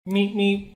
Meet me.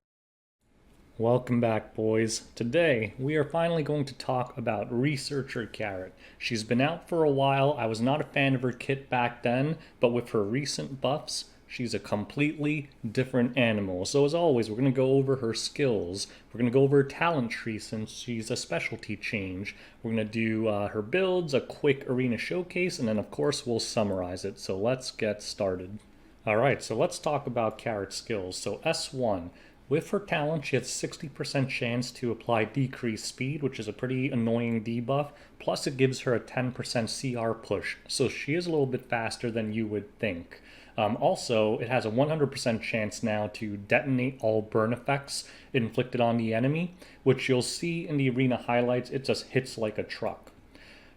Welcome back, boys. Today, we are finally going to talk about Researcher Carrot. She's been out for a while. I was not a fan of her kit back then, but with her recent buffs, she's a completely different animal. So as always, we're going to go over her skills. We're going to go over her talent tree since she's a specialty change. We're going to do her builds, a quick arena showcase, and then of course we'll summarize it. So let's get started. Alright, so let's talk about Carrot's skills. So S1, with her talent, she has 60% chance to apply decreased speed, which is a pretty annoying debuff. Plus, it gives her a 10% CR push, so she is a little bit faster than you would think. Also, it has a 100% chance now to detonate all burn effects inflicted on the enemy, which you'll see in the arena highlights, it just hits like a truck.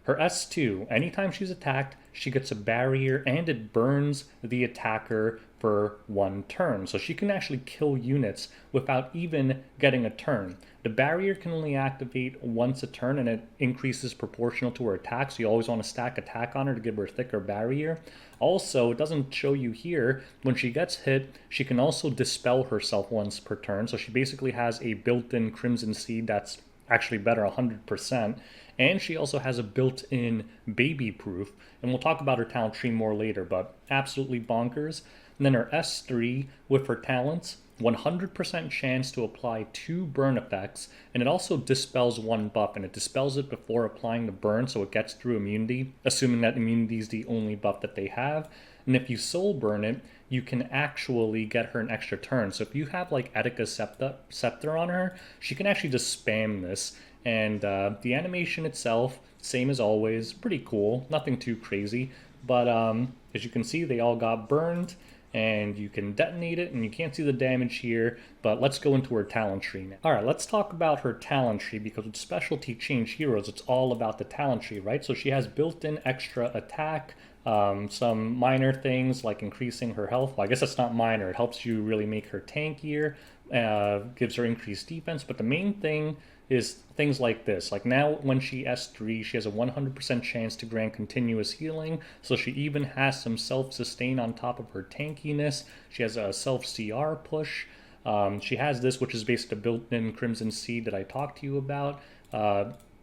Her S2, anytime she's attacked, she gets a barrier and it burns the attacker for one turn. So she can actually kill units without even getting a turn. The barrier can only activate once a turn and it increases proportional to her attack. So you always want to stack attack on her to give her a thicker barrier. Also, it doesn't show you here, when she gets hit, she can also dispel herself once per turn. So she basically has a built-in Crimson Seed that's actually better 100%. And she also has a built-in baby proof, and we'll talk about her talent tree more later, but absolutely bonkers. And then her S3 with her talents, 100% chance to apply 2 burn effects, and it also dispels 1 buff, and it dispels it before applying the burn, so it gets through immunity, assuming that immunity is the only buff that they have. And if you soul burn it, you can actually get her an extra turn. So if you have like Etika's Scepter on her, she can actually just spam this. And the animation itself, same as always, pretty cool. Nothing too crazy. But as you can see, they all got burned. And you can detonate it, and you can't see the damage here, but let's go into her talent tree now. Alright, let's talk about her talent tree, because with specialty change heroes, it's all about the talent tree, right? So she has built-in extra attack, some minor things like increasing her health. Well, I guess that's not minor, it helps you really make her tankier, gives her increased defense, but the main thing is things like this. Like now when she S3, she has a 100% chance to grant continuous healing, so she even has some self-sustain on top of her tankiness. She has a self-CR push. She has this, which is basically a built-in Crimson Seed that I talked to you about.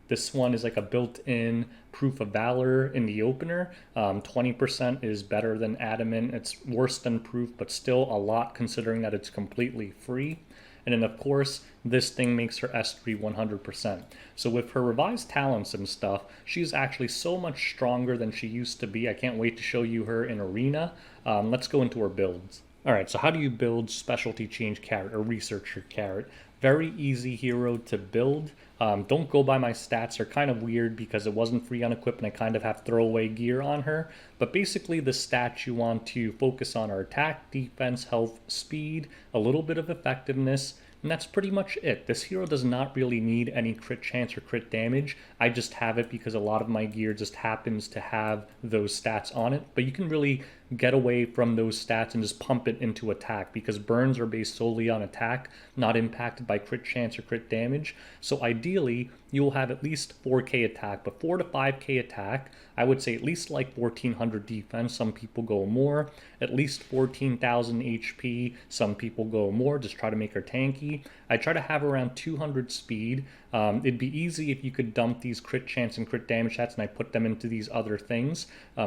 This one is like a built-in Proof of Valor in the opener. 20% is better than Adamant. It's worse than Proof, but still a lot considering that it's completely free. And then, of course, this thing makes her S3 100%. So with her revised talents and stuff, she's actually so much stronger than she used to be. I can't wait to show you her in Arena. Let's go into her builds. Alright, so how do you build Specialty Change Carrot or Researcher Carrot? Very easy hero to build. Don't go by my stats. They're kind of weird because it wasn't free on equip and I kind of have throwaway gear on her. But basically the stats you want to focus on are attack, defense, health, speed, a little bit of effectiveness, and that's pretty much it. This hero does not really need any crit chance or crit damage. I just have it because a lot of my gear just happens to have those stats on it. But you can really get away from those stats and just pump it into attack, because burns are based solely on attack, not impacted by crit chance or crit damage. So ideally, you will have at least 4k attack, but 4 to 5k attack, I would say at least like 1400 defense, some people go more, at least 14,000 HP, some people go more, just try to make her tanky. I try to have around 200 speed. It'd be easy if you could dump these crit chance and crit damage stats and I put them into these other things.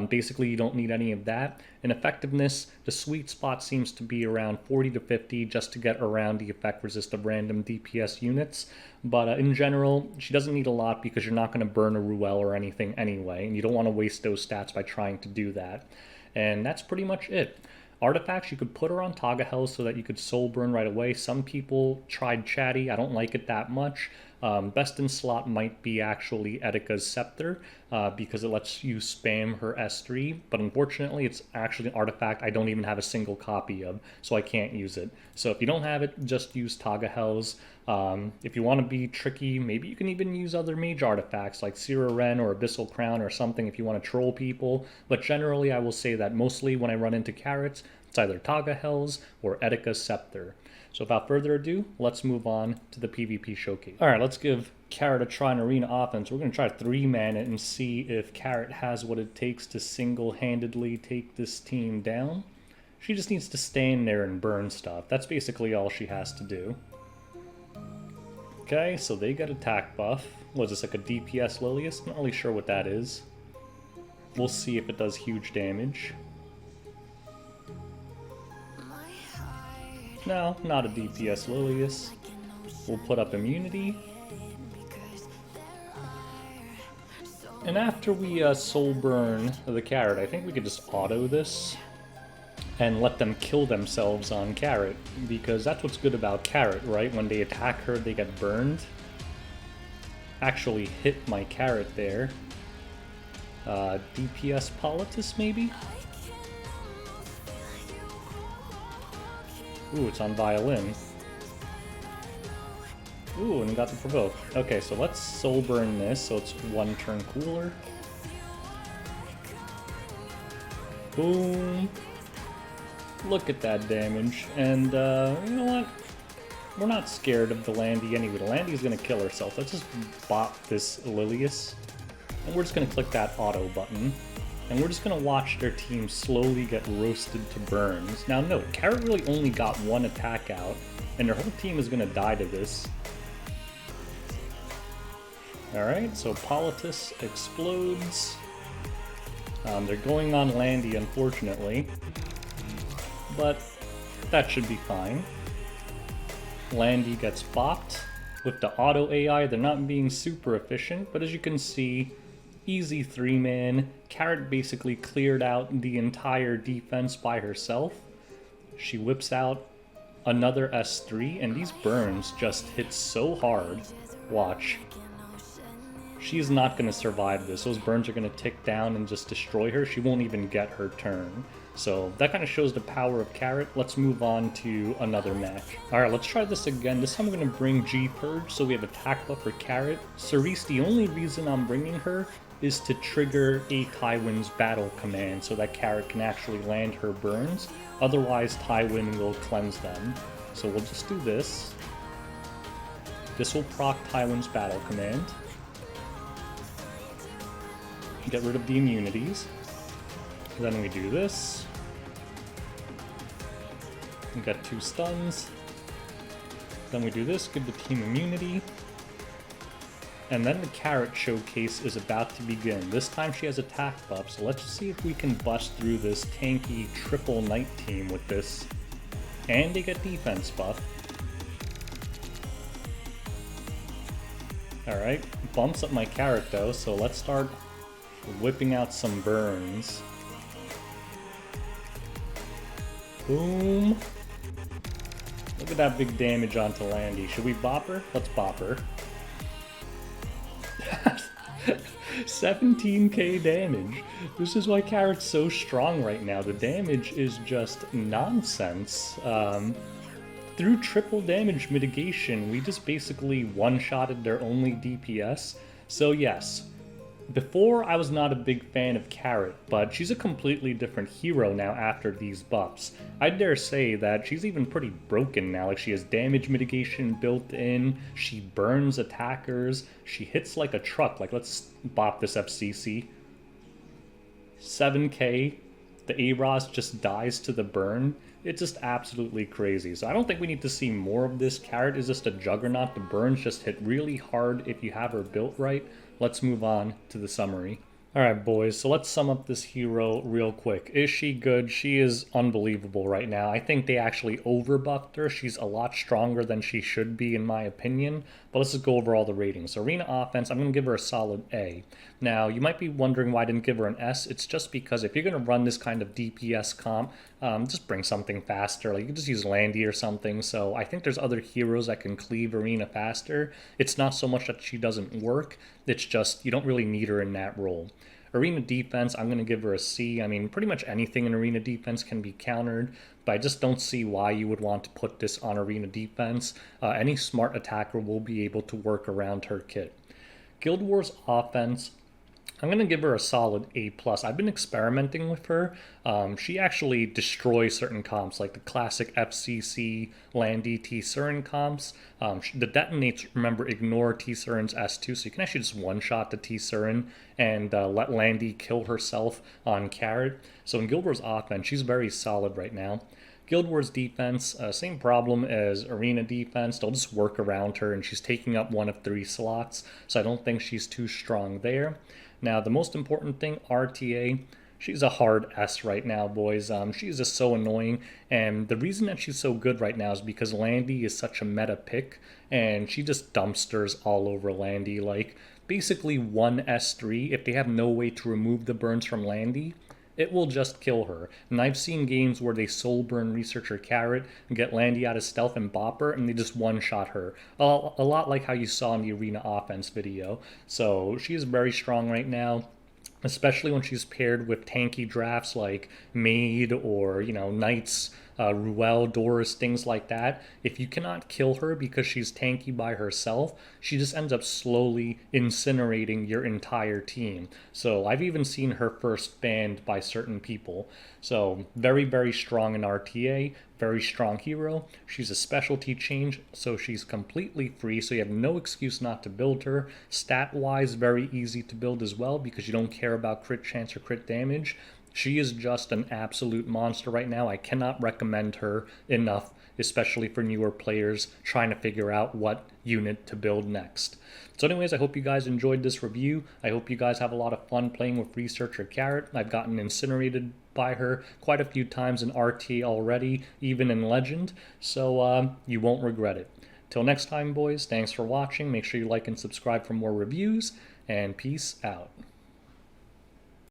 Basically, you don't need any of that. In effectiveness, the sweet spot seems to be around 40 to 50 just to get around the effect resist of random DPS units. But in general, she doesn't need a lot because you're not going to burn a Ruel or anything anyway, and you don't want to waste those stats by trying to do that. And that's pretty much it. Artifacts, you could put her on Taga Hell so that you could soul burn right away. Some people tried Chatty. I don't like it that much. Best in slot might be actually Etika's Scepter because it lets you spam her S3, but unfortunately it's actually an artifact I don't even have a single copy of, so I can't use it. So if you don't have it, just use Taga Hells. If you want to be tricky, maybe you can even use other mage artifacts like Sira Ren or Abyssal Crown or something if you want to troll people, but generally I will say that mostly when I run into carrots, it's either Taga Hells or Etika's Scepter. So without further ado, let's move on to the PvP showcase. Alright, let's give Carrot a try in arena offense. We're going to try 3-man it and see if Carrot has what it takes to single-handedly take this team down. She just needs to stand there and burn stuff. That's basically all she has to do. Okay, so they got attack buff. Was this like a DPS Lilius? Not really sure what that is. We'll see if it does huge damage. No, not a DPS Lilius. We'll put up immunity. And after we soul burn the carrot, I think we could just auto this and let them kill themselves on carrot, because that's what's good about carrot, right? When they attack her, they get burned. Actually hit my carrot there. DPS Politis, maybe? Ooh, it's on violin. Ooh, and got the provoke. Okay, so let's soul burn this so it's one turn cooler. Boom. Look at that damage. And, you know what? We're not scared of the Landy anyway. The Landy's gonna kill herself. Let's just bop this Lilius. And we're just gonna click that auto button. And we're just gonna watch their team slowly get roasted to burns. Now note, Carrot really only got one attack out, and their whole team is gonna die to this. Alright, so Politis explodes. They're going on Landy, unfortunately. But that should be fine. Landy gets bopped. With the auto AI, they're not being super efficient, but as you can see, easy 3-man. Carrot basically cleared out the entire defense by herself. She whips out another S3, and these burns just hit so hard. Watch. She's not going to survive this. Those burns are going to tick down and just destroy her. She won't even get her turn. So that kind of shows the power of Carrot. Let's move on to another match. Alright, let's try this again. This time I'm going to bring G-Purge, so we have attack buff for Carrot. Cerise, the only reason I'm bringing her is to trigger a Tywin's battle command so that Carrot can actually land her burns. Otherwise, Tywin will cleanse them. So we'll just do this. This will proc Tywin's battle command. Get rid of the immunities. Then we do this. We got 2 stuns. Then we do this, give the team immunity. And then the Carrot showcase is about to begin. This time she has attack buff, so let's see if we can bust through this tanky triple knight team with this. And they get defense buff. Alright, bumps up my Carrot though, so let's start whipping out some burns. Boom. Look at that big damage onto Landy. Should we bop her? Let's bop her. 17k damage. This is why Carrot's so strong right now. The damage is just nonsense. Through triple damage mitigation, we just basically one-shotted their only DPS. So yes, before I was not a big fan of Carrot, but she's a completely different hero now after these buffs. I dare say that she's even pretty broken now. Like, she has damage mitigation built in, she burns attackers, she hits like a truck. Like, let's bop this FCC. 7k, the A-Ros just dies to the burn. It's just absolutely crazy. So I don't think we need to see more of this. Carrot is just a juggernaut. The burns just hit really hard if you have her built right. Let's move on to the summary. Alright boys, so let's sum up this hero real quick. Is she good? She is unbelievable right now. I think they actually overbuffed her. She's a lot stronger than she should be in my opinion. But let's just go over all the ratings. Arena offense, I'm going to give her a solid A. Now, you might be wondering why I didn't give her an S. It's just because if you're going to run this kind of DPS comp, just bring something faster. Like, you can just use Landy or something. So I think there's other heroes that can cleave Arena faster. It's not so much that she doesn't work. It's just you don't really need her in that role. Arena defense, I'm going to give her a C. I mean, pretty much anything in arena defense can be countered, but I just don't see why you would want to put this on arena defense. Any smart attacker will be able to work around her kit. Guild Wars offense, I'm gonna give her a solid A plus. I've been experimenting with her. She actually destroys certain comps, like the classic FCC Landy T Surin comps. The detonates, remember, ignore T Surin's S2, so you can actually just one-shot the T Surin and let Landy kill herself on carrot. So in Guild Wars offense, she's very solid right now. Guild Wars defense, same problem as Arena defense. They'll just work around her, and she's taking up one of 3 slots, so I don't think she's too strong there. Now, the most important thing, RTA. She's a hard S right now, boys. She's just so annoying, and the reason that she's so good right now is because Landy is such a meta pick, and she just dumpsters all over Landy. Like, basically one S3, if they have no way to remove the burns from Landy, it will just kill her. And I've seen games where they soul burn Researcher Carrot and get Landy out of stealth and bop her, and they just one-shot her. A lot like how you saw in the Arena offense video. So she is very strong right now, especially when she's paired with tanky drafts like Maid or, Knights, Ruel, Doris, things like that. If you cannot kill her because she's tanky by herself, she just ends up slowly incinerating your entire team. So I've even seen her first banned by certain people. So very, very strong in RTA, very strong hero. She's a specialty change, so she's completely free, so you have no excuse not to build her. Stat-wise, very easy to build as well because you don't care about crit chance or crit damage. She is just an absolute monster right now. I cannot recommend her enough, especially for newer players trying to figure out what unit to build next. So anyways, I hope you guys enjoyed this review. I hope you guys have a lot of fun playing with Researcher Carrot. I've gotten incinerated by her quite a few times in RT already, even in Legend, so you won't regret it. Till next time, boys, thanks for watching. Make sure you like and subscribe for more reviews, and peace out.